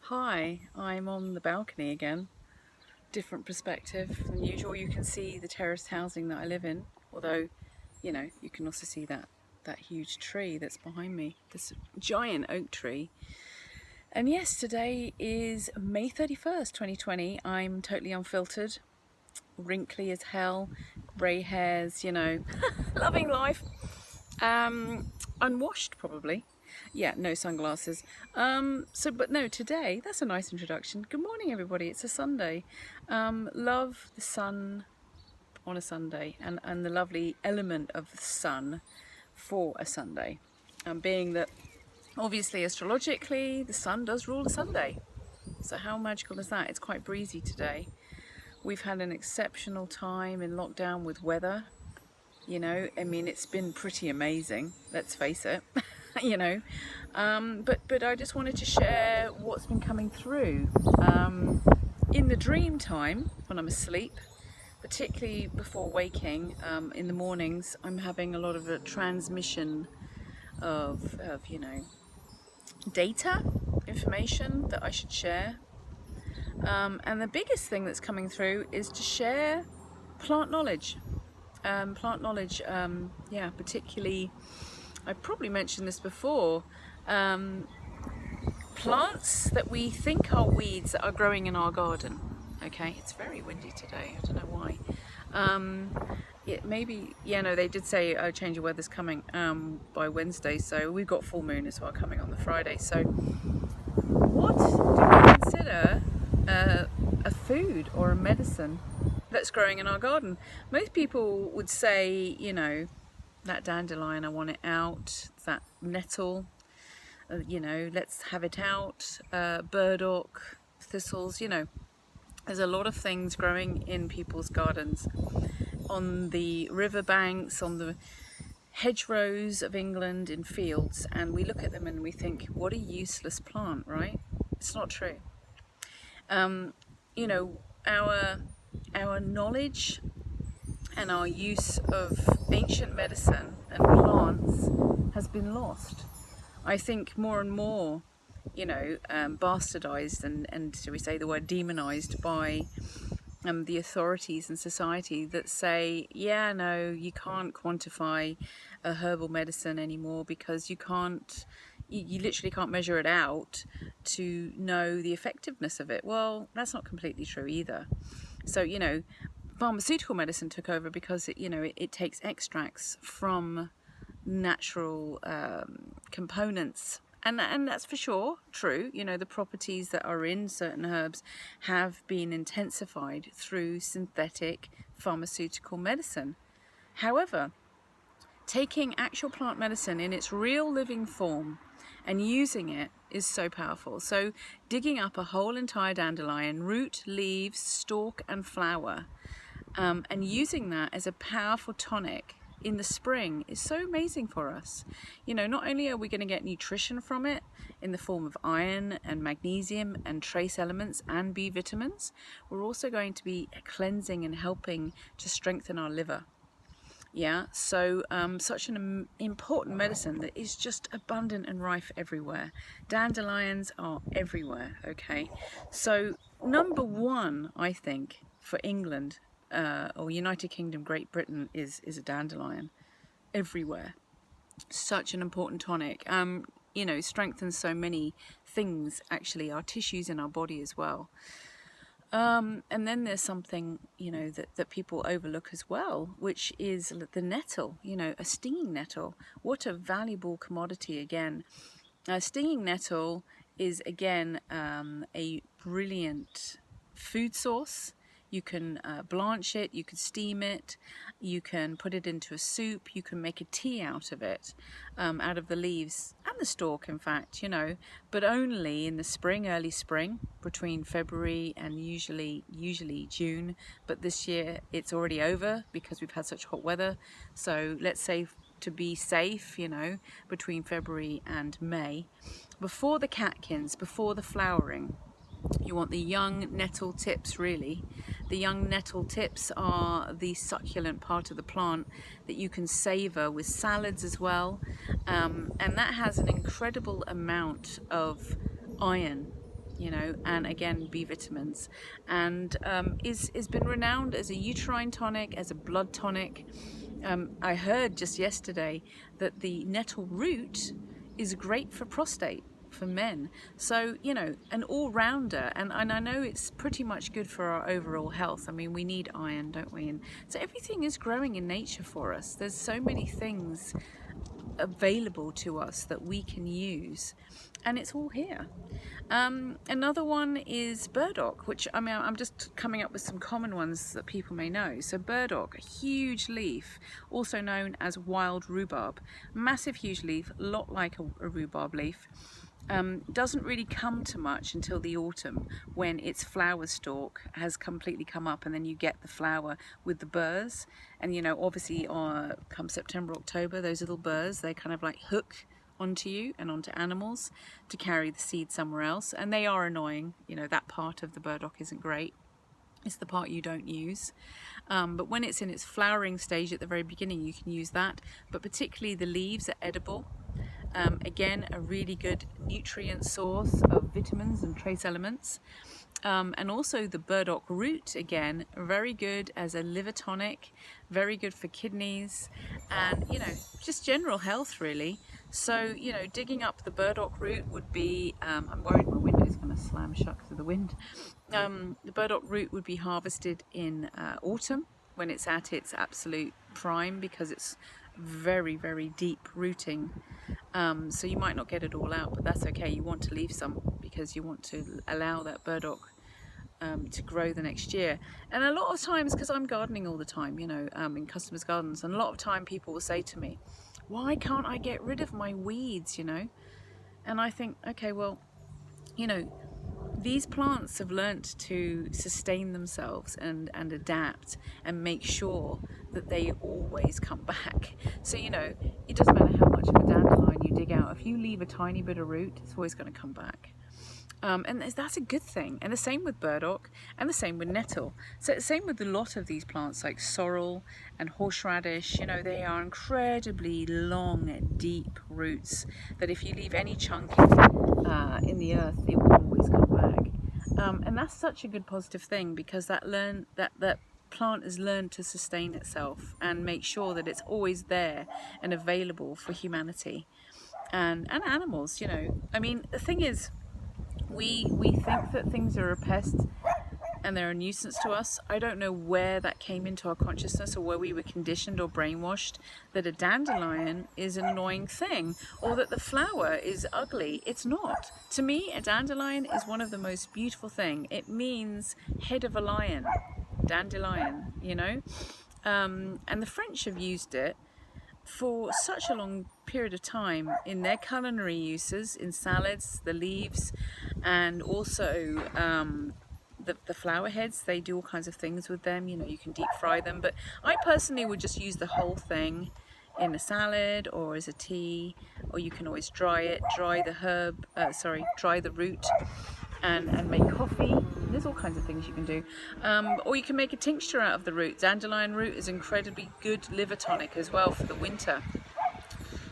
Hi, I'm on the balcony again. Different perspective than usual. You can see the terraced housing that I live in, although, you can also see that huge tree that's behind me, this giant oak tree. And yes, today is May 31st, 2020. I'm totally unfiltered, wrinkly as hell, grey hairs, loving life. Unwashed probably. Yeah, no sunglasses. But no, today, that's a nice introduction. Good morning, everybody. It's a Sunday. Love the sun on a Sunday and the lovely element of the sun for a Sunday. Being that obviously astrologically, the sun does rule a Sunday. So how magical is that? It's quite breezy today. We've had an exceptional time in lockdown with weather. It's been pretty amazing, let's face it. But I just wanted to share what's been coming through in the dream time when I'm asleep, particularly before waking. In the mornings, I'm having a lot of a transmission of data, information that I should share. And the biggest thing that's coming through is to share plant knowledge. Particularly, I probably mentioned this before, plants that we think are weeds that are growing in our garden. Okay, it's very windy today, I don't know why. They did say change of weather's coming by Wednesday, so we've got full moon as well coming on the Friday. So what do we consider a food or a medicine that's growing in our garden? Most people would say, that dandelion, I want it out, that nettle, let's have it out, burdock, thistles, there's a lot of things growing in people's gardens, on the riverbanks, on the hedgerows of England, in fields, and we look at them and we think, what a useless plant, right? It's not true. Our knowledge and our use of ancient medicine and plants has been lost. I think more and more, bastardized and shall we say the word demonized by the authorities in society that say, you can't quantify a herbal medicine anymore because you literally can't measure it out to know the effectiveness of it. Well, that's not completely true either. So, pharmaceutical medicine took over because it takes extracts from natural components. And that's for sure true. The properties that are in certain herbs have been intensified through synthetic pharmaceutical medicine. However, taking actual plant medicine in its real living form and using it is so powerful. So digging up a whole entire dandelion, root, leaves, stalk and flower, and using that as a powerful tonic in the spring is so amazing for us. Not only are we going to get nutrition from it in the form of iron and magnesium and trace elements and B vitamins, we're also going to be cleansing and helping to strengthen our liver. So such an important medicine that is just abundant and rife everywhere. Dandelions are everywhere, okay? So number one, I think, for England or United Kingdom, Great Britain is a dandelion everywhere. Such an important tonic. Strengthens so many things, actually, our tissues in our body as well. And then there's something, that people overlook as well, which is the nettle, a stinging nettle. What a valuable commodity again. A stinging nettle is, again, a brilliant food source. You can blanch it, you can steam it, you can put it into a soup, you can make a tea out of it, out of the leaves and the stalk, in fact, but only in the spring, early spring, between February and usually June. But this year it's already over because we've had such hot weather. So let's say, to be safe, between February and May, before the catkins, before the flowering. You want the young nettle tips, really. The young nettle tips are the succulent part of the plant that you can savor with salads as well. And that has an incredible amount of iron you know, and again B vitamins, and is been renowned as a uterine tonic, as a blood tonic. I heard just yesterday that the nettle root is great for prostate for men. So, you know, an all-rounder, and I know it's pretty much good for our overall health. I mean, we need iron, don't we? And so everything is growing in nature for us. There's so many things available to us that we can use, and it's all here. Another one is burdock, which, I mean, I'm just coming up with some common ones that people may know. So burdock, a huge leaf, also known as wild rhubarb, massive huge leaf, a lot like a rhubarb leaf. Doesn't really come to much until the autumn, when its flower stalk has completely come up, and then you get the flower with the burrs. And you know, obviously come September, October, those little burrs, they kind of like hook onto you and onto animals to carry the seed somewhere else, and they are annoying. You know, that part of the burdock isn't great. It's the part you don't use. But when it's in its flowering stage at the very beginning, you can use that. But particularly the leaves are edible. Again, a really good nutrient source of vitamins and trace elements. And also the burdock root, again, very good as a liver tonic, very good for kidneys, and, you know, just general health, really. So, you know, digging up the burdock root would be, I'm worried my window's going to slam shut because of the wind. The burdock root would be harvested in autumn, when it's at its absolute prime, because it's very, very deep rooting. So you might not get it all out, but that's okay. You want to leave some, because you want to allow that burdock to grow the next year. And a lot of times, because I'm gardening all the time, you know, in customers' gardens, and a lot of time people will say to me, why can't I get rid of my weeds, you know? And I think, okay, well, you know, these plants have learnt to sustain themselves and adapt and make sure that they always come back. So, you know, it doesn't matter how much of a dandelion you dig out. If you leave a tiny bit of root, it's always going to come back. And that's a good thing. And the same with burdock, and the same with nettle. So the same with a lot of these plants like sorrel and horseradish. You know, they are incredibly long, deep roots that if you leave any chunk in the earth, it will always come back. And that's such a good positive thing, because that plant has learned to sustain itself and make sure that it's always there and available for humanity and animals. You know, I mean, the thing is, we think that things are a pest and they're a nuisance to us. I don't know where that came into our consciousness, or where we were conditioned or brainwashed that a dandelion is an annoying thing, or that the flower is ugly. It's not. To me, a dandelion is one of the most beautiful things. It means head of a lion, dandelion, you know. And the French have used it for such a long period of time in their culinary uses, in salads, the leaves, and also the flower heads. They do all kinds of things with them. You know, you can deep fry them, but I personally would just use the whole thing in a salad or as a tea, or you can always dry the root and make coffee. There's all kinds of things you can do. Or you can make a tincture out of the root. Dandelion root is incredibly good liver tonic as well for the winter.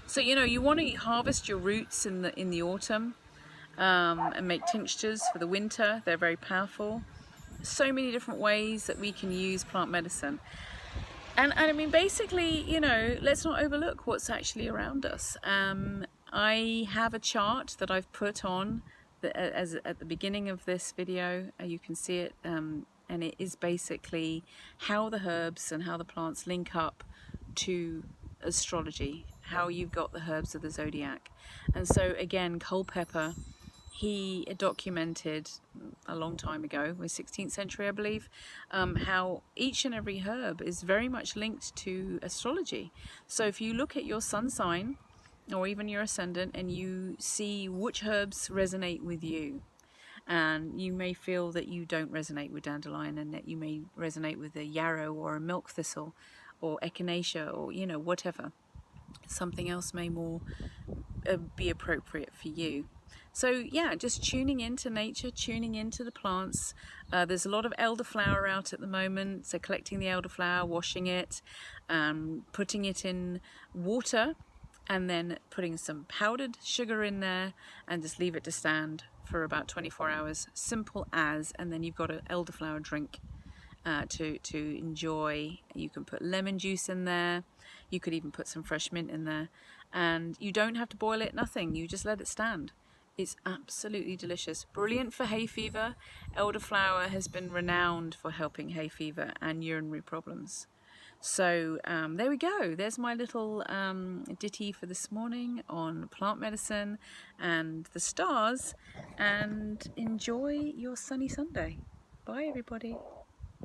So, you know, you want to harvest your roots in the autumn and make tinctures for the winter. They're very powerful. So many different ways that we can use plant medicine. And I mean, basically, you know, let's not overlook what's actually around us. I have a chart that I've put on as at the beginning of this video. You can see it, and it is basically how the herbs and how the plants link up to astrology, how you've got the herbs of the zodiac. And so again, Culpeper, he documented a long time ago, the 16th century I believe, how each and every herb is very much linked to astrology. So if you look at your sun sign or even your ascendant and you see which herbs resonate with you, and you may feel that you don't resonate with dandelion, and that you may resonate with a yarrow or a milk thistle or echinacea, or, you know, whatever, something else may more be appropriate for you. So yeah, just tuning into nature, tuning into the plants. There's a lot of elderflower out at the moment, so collecting the elderflower, washing it, putting it in water and then putting some powdered sugar in there and just leave it to stand for about 24 hours. Simple as, and then you've got an elderflower drink to enjoy. You can put lemon juice in there, you could even put some fresh mint in there, and you don't have to boil it, nothing, you just let it stand. It's absolutely delicious. Brilliant for hay fever. Elderflower has been renowned for helping hay fever and urinary problems. So there we go. There's my little ditty for this morning on plant medicine and the stars. And enjoy your sunny Sunday. Bye, everybody.